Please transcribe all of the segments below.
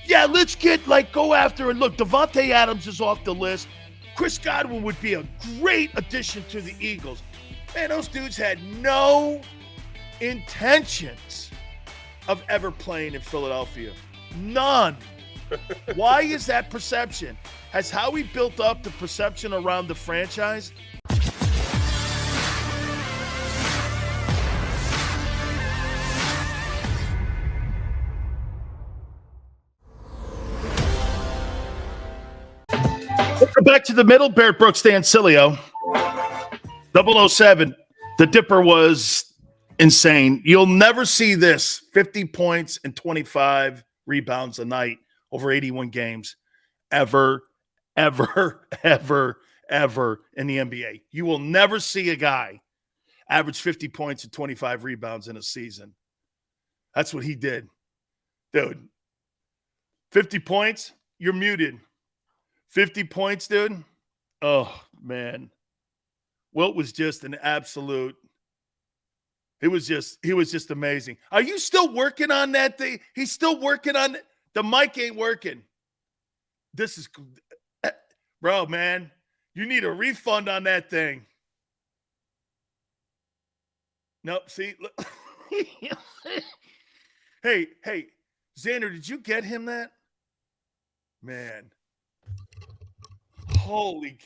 Yeah, let's go after it. Look, Devante Adams is off the list. Chris Godwin would be a great addition to the Eagles. Man, those dudes had no intentions of ever playing in Philadelphia. None. Why is that perception? Has Howie built up the perception around the franchise? Welcome back to the middle. Barrett Brooks, Dan Sileo. 007. The Dipper was insane. You'll never see this. 50 points and 25 rebounds a night over 81 games ever in the NBA. You will never see a guy average 50 points and 25 rebounds in a season. That's what he did. Dude, 50 points, you're muted. 50 points, dude. Oh, man. Wilt was just an absolute. He was just amazing. Are you still working on that thing? He's still working on it. The mic ain't working. This is, bro, man. You need a refund on that thing. Nope. See, look. Hey, Xander, did you get him that? Man. Holy.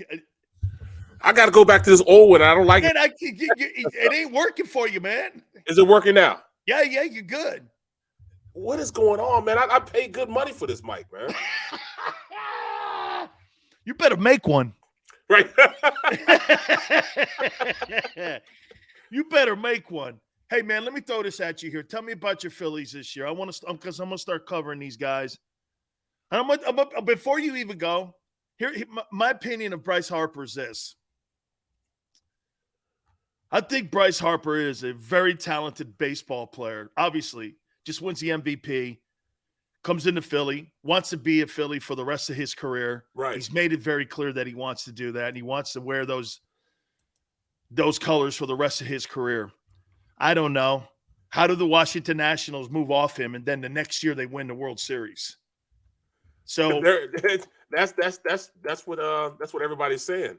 I got to go back to this old one. I don't like it. It ain't working for you, man. Is it working now? Yeah, you're good. What is going on, man? I paid good money for this mic, man. You better make one. Right. You better make one. Hey, man, let me throw this at you here. Tell me about your Phillies this year. Because I'm going to start covering these guys. And before you even go, here, my opinion of Bryce Harper is this. I think Bryce Harper is a very talented baseball player. Obviously, just wins the MVP, comes into Philly, wants to be a Philly for the rest of his career. Right. He's made it very clear that he wants to do that, and he wants to wear those colors for the rest of his career. I don't know. How do the Washington Nationals move off him, and then the next year they win the World Series? So that's what everybody's saying.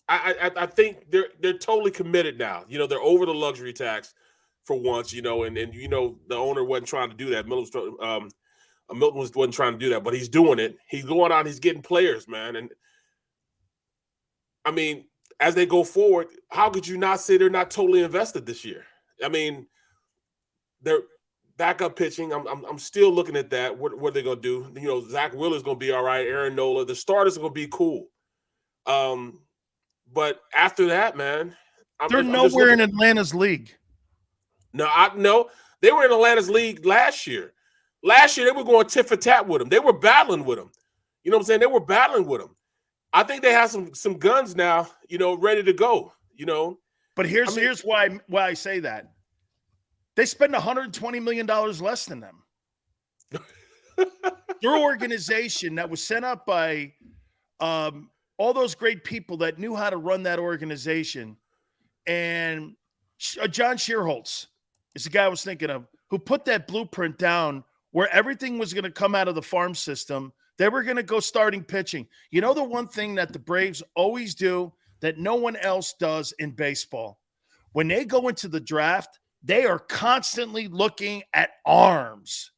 I think they're totally committed now. You know, they're over the luxury tax for once. You know, and the owner wasn't trying to do that. Milton wasn't trying to do that, but he's doing it. He's going out. He's getting players, man. And I mean, as they go forward, how could you not say they're not totally invested this year? I mean, they're backup pitching. I'm still looking at that. What are they going to do? You know, Zach Wheeler's going to be all right. Aaron Nola. The starters are going to be cool. But after that, man, they're nowhere in Atlanta's league. No, they were in Atlanta's league last year. Last year, they were going tit for tat with them. They were battling with them. You know what I'm saying? They were battling with them. I think they have some guns now, you know, ready to go, you know. But here's why I say that. They spend $120 million less than them. Their organization that was set up by all those great people that knew how to run that organization. And John Shearholtz is the guy I was thinking of, who put that blueprint down where everything was going to come out of the farm system. They were going to go starting pitching. You know, the one thing that the Braves always do that no one else does in baseball, when they go into the draft, they are constantly looking at arms.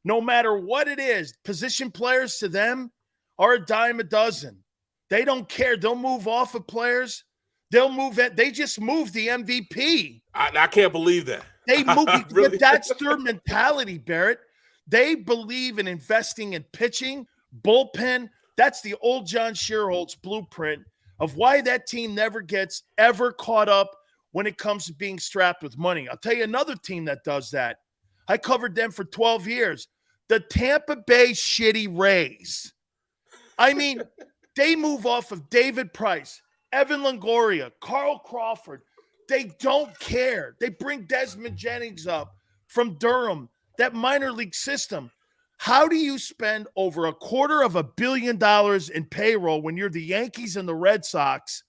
No matter what it is, position players to them are a dime a dozen. They don't care. They'll move off of players. They'll move it. They just moved the MVP. I can't believe that. They moved. Really? That's their mentality, Barrett. They believe in investing in pitching, bullpen. That's the old John Shearholtz blueprint of why that team never gets ever caught up when it comes to being strapped with money. I'll tell you another team that does that. I covered them for 12 years. The Tampa Bay shitty Rays. I mean, they move off of David Price, Evan Longoria, Carl Crawford. They don't care. They bring Desmond Jennings up from Durham, that minor league system. How do you spend over $250 million in payroll when you're the Yankees and the Red Sox,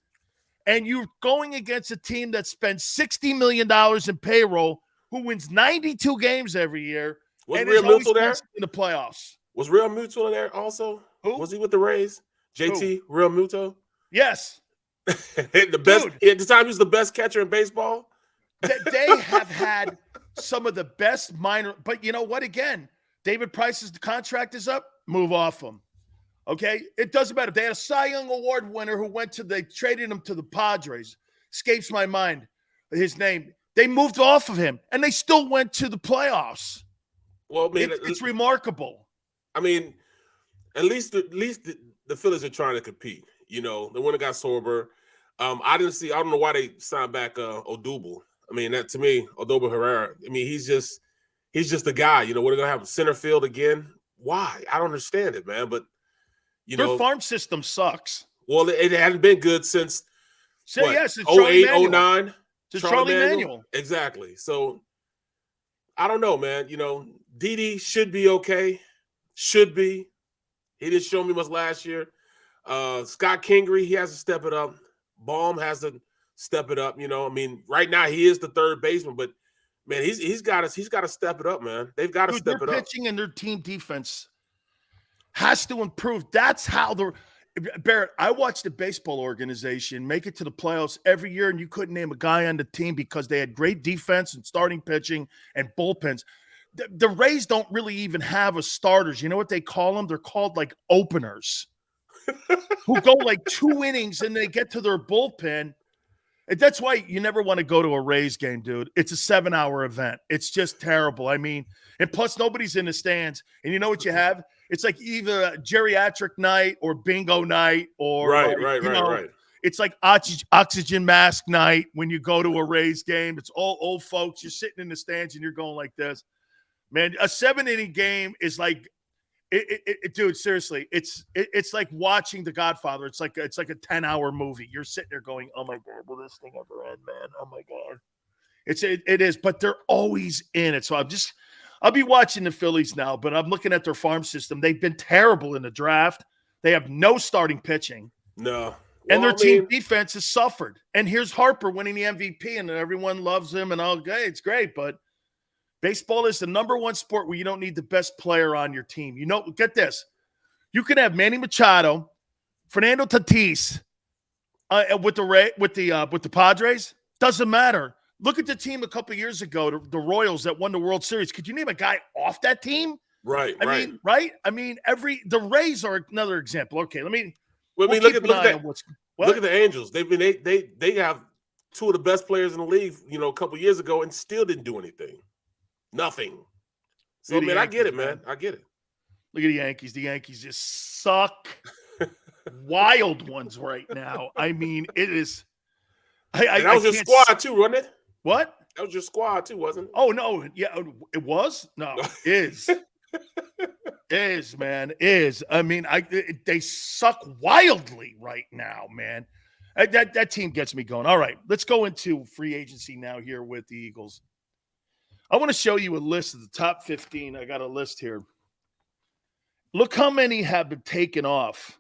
and you're going against a team that spends $60 million in payroll, who wins 92 games every year, Was and Real is always Mutual there? in the playoffs. Was Real Mutual there also? Who? Was he with the Rays? JT, Real Muto? Yes. The best. At the time, he was the best catcher in baseball. They have had some of the best minor, but you know what? Again, David Price's contract is up. Move off him. Okay, it doesn't matter. They had a Cy Young Award winner who they traded him to the Padres. Escapes my mind his name. They moved off of him, and they still went to the playoffs. Well, I mean, it's remarkable. I mean, at least the Phillies are trying to compete. You know, the winner got sober. I don't know why they signed back Odubel. I mean, that to me, Odubel Herrera. I mean, he's just a guy. You know, we're gonna have center field again. Why? I don't understand it, man. But their farm system sucks. Well, it hadn't been good since it's 08, 09. It's Charlie Manuel. Exactly. So I don't know, man. You know, Didi should be okay. Should be. He didn't show me much last year. Scott Kingery, he has to step it up. Baum has to step it up. You know, I mean, right now he is the third baseman, but man, he's got to step it up, man. They've got to step it up. Their pitching and their team defense has to improve. That's how Barrett, I watched the baseball organization make it to the playoffs every year, and you couldn't name a guy on the team because they had great defense and starting pitching and bullpens. The Rays don't really even have a starters. You know what they call them? They're called like openers who go like 2 innings and they get to their bullpen. And that's why you never want to go to a Rays game, dude. It's a 7-hour event. It's just terrible. I mean, and plus nobody's in the stands. And you know what you have? It's like either a geriatric night or bingo night or right. It's like oxygen mask night when you go to a Rays game. It's all old folks. You're sitting in the stands and you're going like this. Man, a 7-inning game is like dude, seriously, it's like watching The Godfather. It's like a 10-hour movie. You're sitting there going, "Oh my God, will this thing ever end, man? Oh my God." It is, but they're always in it. So I'll be watching the Phillies now, but I'm looking at their farm system. They've been terrible in the draft. They have no starting pitching. No. And their team defense has suffered. And here's Harper winning the MVP, and everyone loves him and all. Okay, it's great, but baseball is the number one sport where you don't need the best player on your team. You know, get this. You can have Manny Machado, Fernando Tatis with the Padres. Doesn't matter. Look at the team a couple years ago, the Royals that won the World Series. Could you name a guy off that team? Right. I mean, the Rays are another example. Okay, look at the Angels. They have two of the best players in the league, you know, a couple years ago, and still didn't do anything. Nothing. So, man, I get it, man. I get it. Look at the Yankees. The Yankees just suck. Wild ones right now. I mean, it is. That was your squad too, wasn't it? What? That was your squad too, wasn't it? Oh, no. Yeah, it was? No, is. Is, man. Is. I mean, they suck wildly right now, man. That team gets me going. All right, let's go into free agency now here with the Eagles. I want to show you a list of the top 15. I got a list here. Look how many have been taken off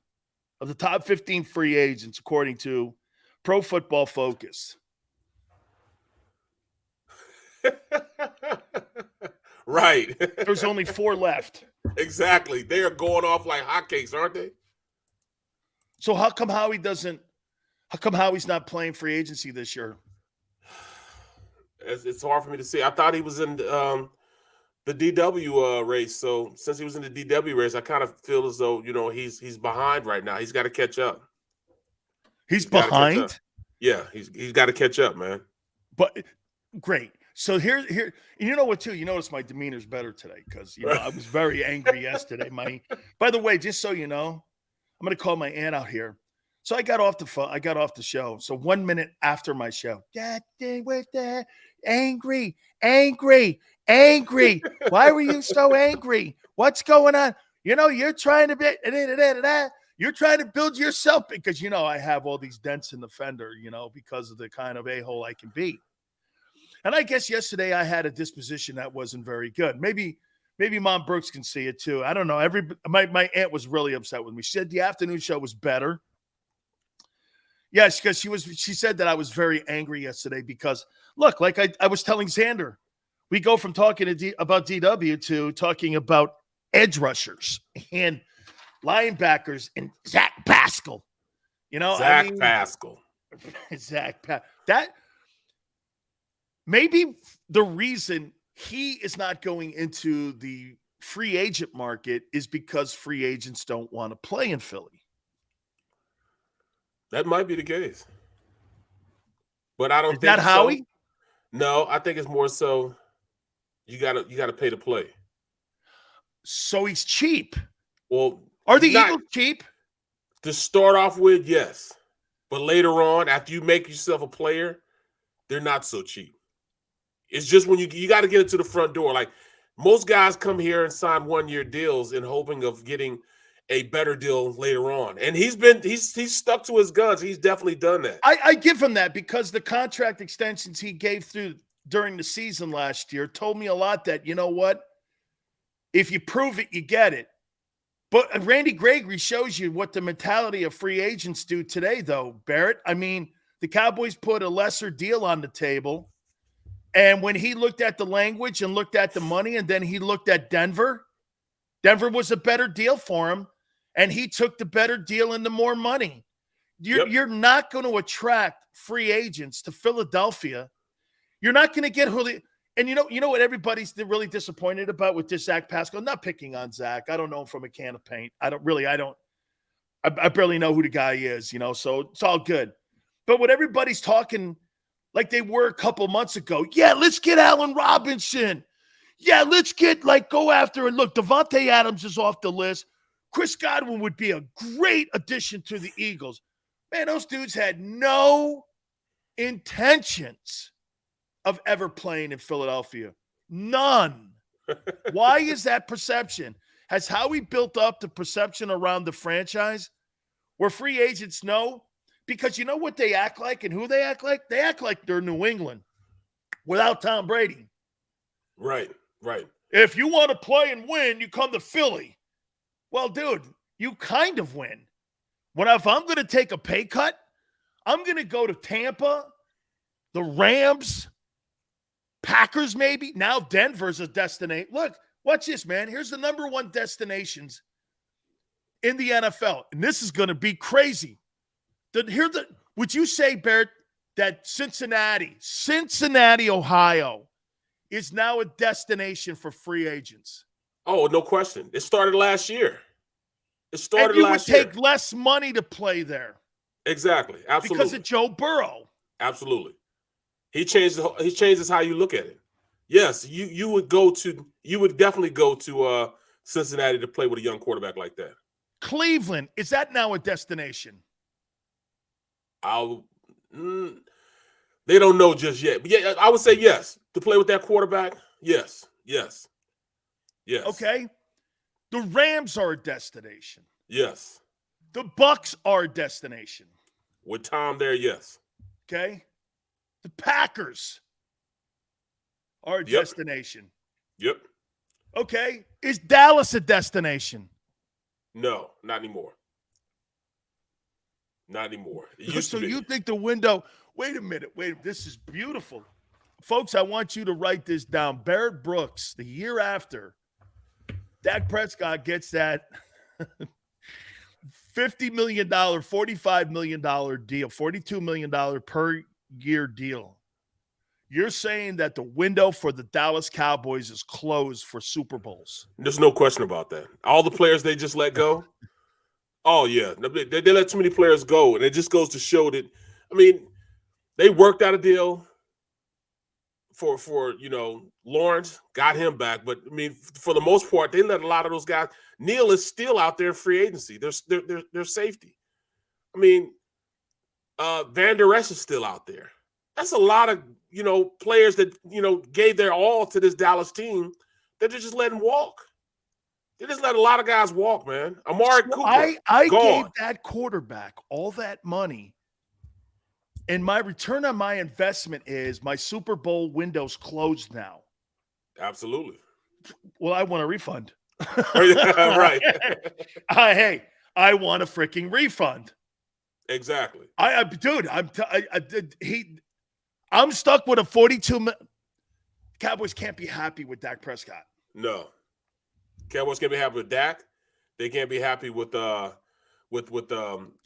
of the top 15 free agents, according to Pro Football Focus. Right. There's only 4 left. Exactly. They are going off like hotcakes, aren't they? So how come Howie's not playing free agency this year? It's hard for me to see. I thought he was in the DW race. So since he was in the DW race, I kind of feel as though, you know, he's behind right now. He's got to catch up. He's behind? Yeah, he's got to catch up, man. But great. So here, you know what, too? You notice my demeanor's better today because, you know, I was very angry yesterday. By the way, just so you know, I'm going to call my aunt out here. So I got off the show. So 1 minute after my show, angry. Why were you so angry? What's going on? You know, you're trying to build yourself because, you know, I have all these dents in the fender, you know, because of the kind of a-hole I can be. And I guess yesterday I had a disposition that wasn't very good. Maybe Mom Brooks can see it too. I don't know. My aunt was really upset with me. She said the afternoon show was better. Yes, because she said that I was very angry yesterday because, look, like I was telling Xander, we go from talking about DW to talking about edge rushers and linebackers and Zach Pascal. Pascal. That maybe the reason he is not going into the free agent market is because free agents don't want to play in Philly. That might be the case. But I don't think that Howie? So. No, I think it's more so you gotta pay to play. So he's cheap. Well, are the Eagles cheap? To start off with, yes. But later on, after you make yourself a player, they're not so cheap. It's just when you got to get it to the front door. Like most guys come here and sign 1-year deals in hoping of getting a better deal later on. And he's stuck to his guns. He's definitely done that. I give him that because the contract extensions he gave through during the season last year told me a lot that, you know what? If you prove it, you get it. But Randy Gregory shows you what the mentality of free agents do today, though, Barrett. I mean, the Cowboys put a lesser deal on the table. And when he looked at the language and looked at the money, and then he looked at Denver was a better deal for him. And he took the better deal and the more money. You're not going to attract free agents to Philadelphia. You're not going to get Julio. And you know what everybody's really disappointed about with this Zach Pascal? I'm not picking on Zach. I don't know him from a can of paint. I barely know who the guy is, so it's all good. But what everybody's talking like they were a couple months ago, yeah, let's get Allen Robinson. Yeah, let's go after it. Look, Devante Adams is off the list. Chris Godwin would be a great addition to the Eagles. Man, those dudes had no intentions of ever playing in Philadelphia. None. Why is that perception? Has Howie built up the perception around the franchise where free agents know? Because you know what they act like and who they act like? They act like they're New England without Tom Brady. Right. If you want to play and win, you come to Philly. Well, dude, you kind of win. If I'm going to take a pay cut, I'm going to go to Tampa, the Rams, Packers maybe. Now Denver's a destination. Look, watch this, man. Here's the number one destinations in the NFL. And this is going to be crazy. Would you say, Barrett, that Cincinnati, Ohio, is now a destination for free agents? Oh, no question. It started last year. And you would take less money to play there. Exactly. Absolutely. Because of Joe Burrow. Absolutely. He changes how you look at it. Yes, you would definitely go to Cincinnati to play with a young quarterback like that. Cleveland, is that now a destination? They don't know just yet. But yeah, I would say yes. To play with that quarterback, yes. Okay. The Rams are a destination. Yes. The Bucks are a destination. With Tom there, yes. Okay. The Packers are a destination. Yep. Okay. Is Dallas a destination? No, not anymore. Not anymore. It used to be. You think the window – wait a minute. This is beautiful. Folks, I want you to write this down. Barrett Brooks, the year after Dak Prescott gets that $50 million, $45 million deal, $42 million per year deal. You're saying that the window for the Dallas Cowboys is closed for Super Bowls. There's no question about that. All the players they just let go. Oh, yeah. They let too many players go, and it just goes to show that, they worked out a deal for Lawrence, got him back. But, for the most part, they let a lot of those guys. Neal is still out there in free agency. They're safety. Van Der Esch is still out there. That's a lot of, players that, gave their all to this Dallas team that they're just letting walk. They just let a lot of guys walk, man. Amari Cooper, I gone. Gave that quarterback all that money, and my return on my investment is my Super Bowl window's closed now. Absolutely. Well, I want a refund. Right. Hey, I want a freaking refund. Exactly. I'm stuck with a 42. Cowboys can't be happy with Dak Prescott. No. Cowboys can't be happy with Dak. They can't be happy with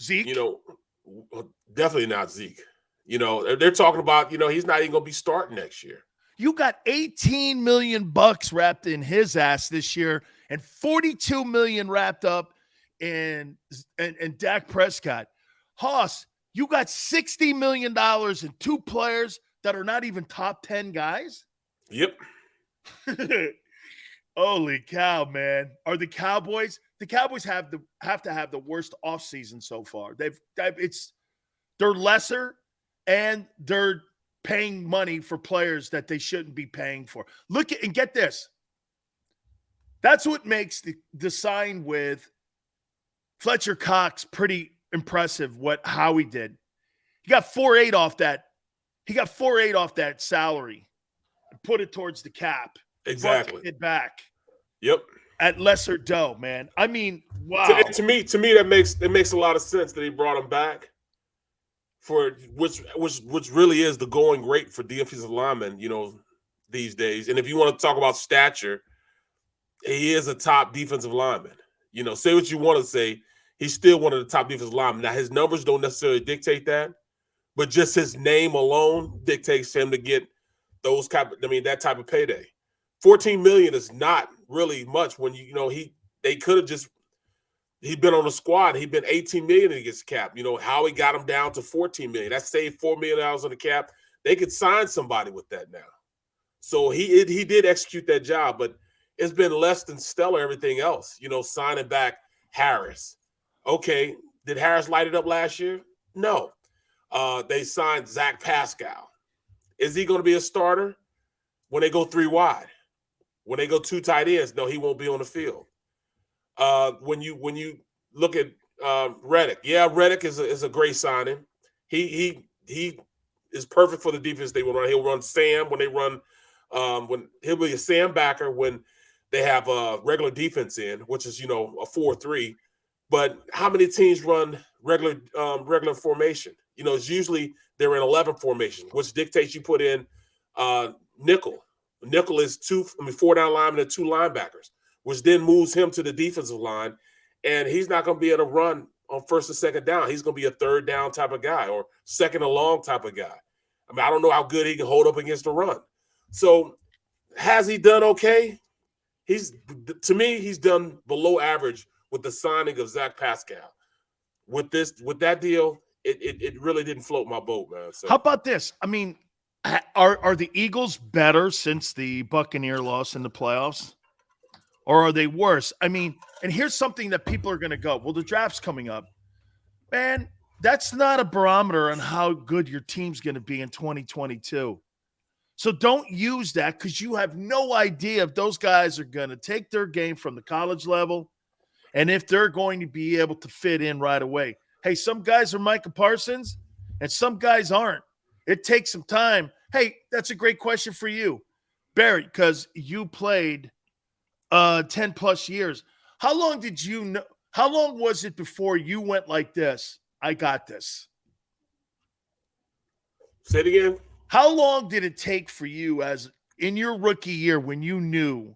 Zeke? you know, definitely not Zeke. You know, they're talking about, you know, he's not even going to be starting next year. You got $18 million wrapped in his ass this year and $42 million wrapped up in Dak Prescott. Hoss, you got $60 million in two players that are not even top 10 guys? Yep. Holy cow, man. Are the Cowboys have to have the worst offseason so far. They're lesser and they're paying money for players that they shouldn't be paying for. Look at and get this. That's what makes the sign with Fletcher Cox pretty impressive how he did. He got 4.8 off that. He got 4.8 off that salary and put it towards the cap. Exactly. It back. Yep. At lesser dough, man. I mean, wow. To me, that makes a lot of sense that he brought him back for which really is the going rate for defensive linemen, you know, these days. And if you want to talk about stature, he is a top defensive lineman. You know, say what you want to say, he's still one of the top defensive linemen. Now, his numbers don't necessarily dictate that, but just his name alone dictates him to get that type of payday. $14 million is not really much when they could have just he'd been on the squad. He'd been $18 million against cap. You know, Howie got him down to $14 million. That saved $4 million on the cap. They could sign somebody with that now. So he did execute that job, but it's been less than stellar everything else. You know, signing back Harris. Okay, did Harris light it up last year? No. They signed Zach Pascal. Is he going to be a starter when they go 3 wide? When they go 2 tight ends? No, he won't be on the field. When you look at Reddick, yeah, Reddick is a great signing. He is perfect for the defense they will run. He'll run Sam when they run. When he'll be a Sam backer when they have a regular defense in, which is a 4-3. But how many teams run regular formation? You know, it's usually they're in 11 formation, which dictates you put in nickel. Nickel is 4 down linemen and 2 linebackers, which then moves him to the defensive line. And he's not going to be able to run on first or second down. He's going to be a third down type of guy or second and long type of guy. I mean, I don't know how good he can hold up against the run. So has he done okay? To me, he's done below average with the signing of Zach Pascal. With that deal, it really didn't float my boat, man. So. How about this? I mean, are the Eagles better since the Buccaneer loss in the playoffs? Or are they worse? I mean, and here's something that people are going to go, well, the draft's coming up. Man, that's not a barometer on how good your team's going to be in 2022. So don't use that because you have no idea if those guys are going to take their game from the college level and if they're going to be able to fit in right away. Hey, some guys are Micah Parsons and some guys aren't. It takes some time. Hey, that's a great question for you, Barry, because you played 10 plus years. How long was it before you went like this? I got this. Say it again. How long did it take for you as in your rookie year when you knew?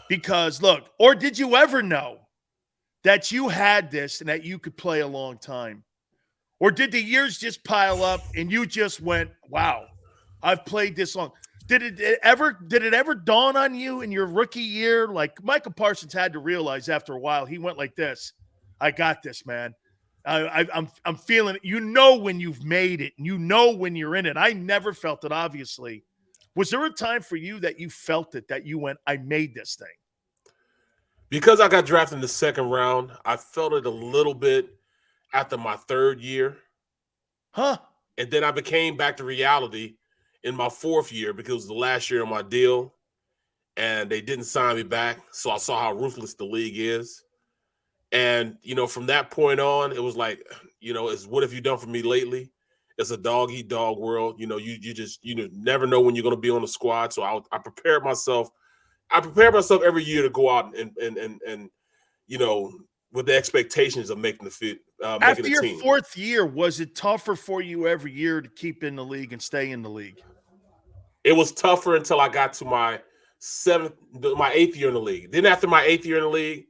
Because look, or did you ever know that you had this and that you could play a long time? Or did the years just pile up and you just went, wow, I've played this long? Did it ever dawn on you in your rookie year? Like Michael Parsons had to realize after a while, he went like this. I got this, man. I'm feeling it. You know when you've made it. You know when you're in it. I never felt it, obviously. Was there a time for you that you felt it, that you went, I made this thing? Because I got drafted in the second round, I felt it a little bit after my 3rd year. Huh? And then I became back to reality in my 4th year because it was the last year of my deal. And they didn't sign me back. So I saw how ruthless the league is. And, from that point on, it was like, it's what have you done for me lately? It's a dog-eat-dog world. You never know when you're going to be on the squad. So I prepared myself. I prepared myself every year to go out and with the expectations of making the fit. After making your team. 4th year, was it tougher for you every year to keep in the league and stay in the league? It was tougher until I got to my 8th year in the league. Then after my 8th year in the league,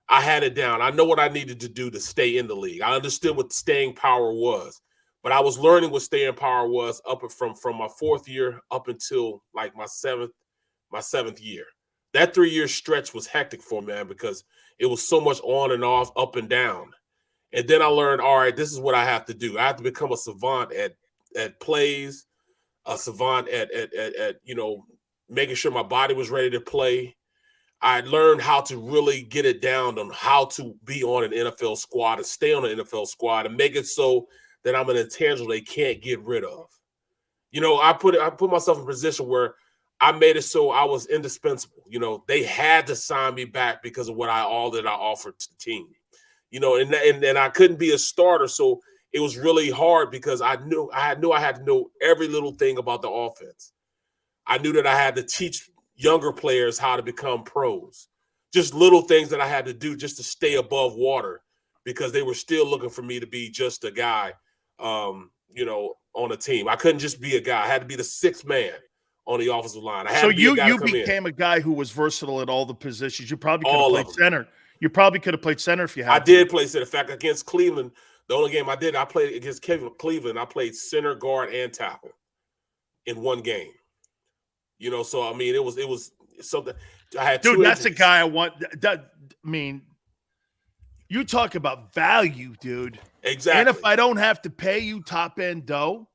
I had it down. I know what I needed to do to stay in the league. I understood what staying power was, but I was learning what staying power was from my 4th year up until like my seventh year. That 3-year stretch was hectic for me, man, because it was so much on and off, up and down. And then I learned, all right, this is what I have to do. I have to become a savant at plays, a savant at making sure my body was ready to play. I learned how to really get it down on how to be on an NFL squad and stay on an NFL squad and make it so that I'm an intangible they can't get rid of. I put myself in a position where I made it so I was indispensable. They had to sign me back because of all that I offered to the team. And I couldn't be a starter, so it was really hard because I knew I had to know every little thing about the offense. I knew that I had to teach younger players how to become pros. Just little things that I had to do just to stay above water because they were still looking for me to be just a guy, on a team. I couldn't just be a guy. I had to be the 6th man on the offensive line. So you became a guy who was versatile at all the positions. You probably could have played center. You probably could have played center if you had. I did play center. In fact, against Cleveland, the only game I played against Cleveland. I played center, guard, and tackle in one game. So I mean, it was something. I had dude. That's injuries. a guy I want. You talk about value, dude. Exactly. And if I don't have to pay you top end dough,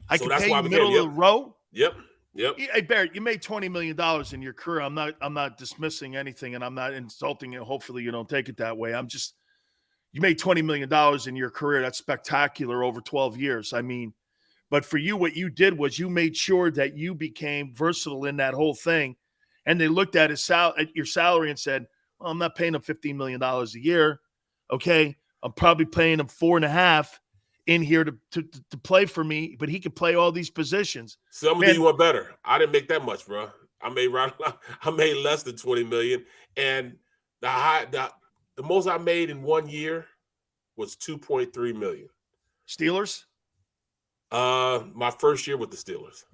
I can pay you middle of the row. Yep. Hey, Barrett, you made $20 million in your career. I'm not dismissing anything, and I'm not insulting you. Hopefully, you don't take it that way. You made $20 million in your career. That's spectacular over 12 years. But for you, what you did was you made sure that you became versatile in that whole thing. And they looked at your salary and said, well, I'm not paying him $15 million a year. Okay. I'm probably paying him $4.5 million in here to play for me, but he could play all these positions. So I'm gonna do you one better. I didn't make that much, bro. I made less than $20 million. And the most I made in 1 year was $2.3 million. Steelers? My first year with the Steelers.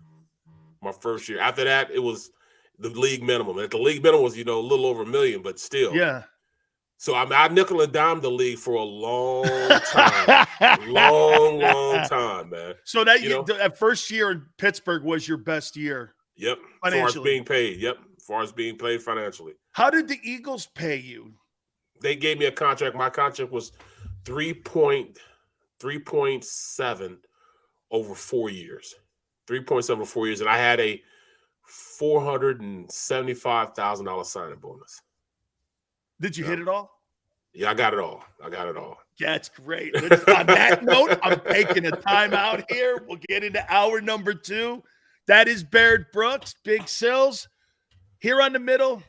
My first year. After that, it was the league minimum. And the league minimum was, a little over $1 million, but still. Yeah. So I nickel and dime the league for a long time. long time, man. So that first year in Pittsburgh was your best year. Yep. As far as being paid. Yep. As far as being paid financially. How did the Eagles pay you? They gave me a contract. My contract was 3.7 over 4 years. 3.7 over 4 years. And I had a $475,000 signing bonus. Did you hit it all? Yeah, I got it all. That's great. On that note, I'm taking a timeout here. We'll get into hour number 2. That is Barrett Brooks, Big Sills. Here on The Middle,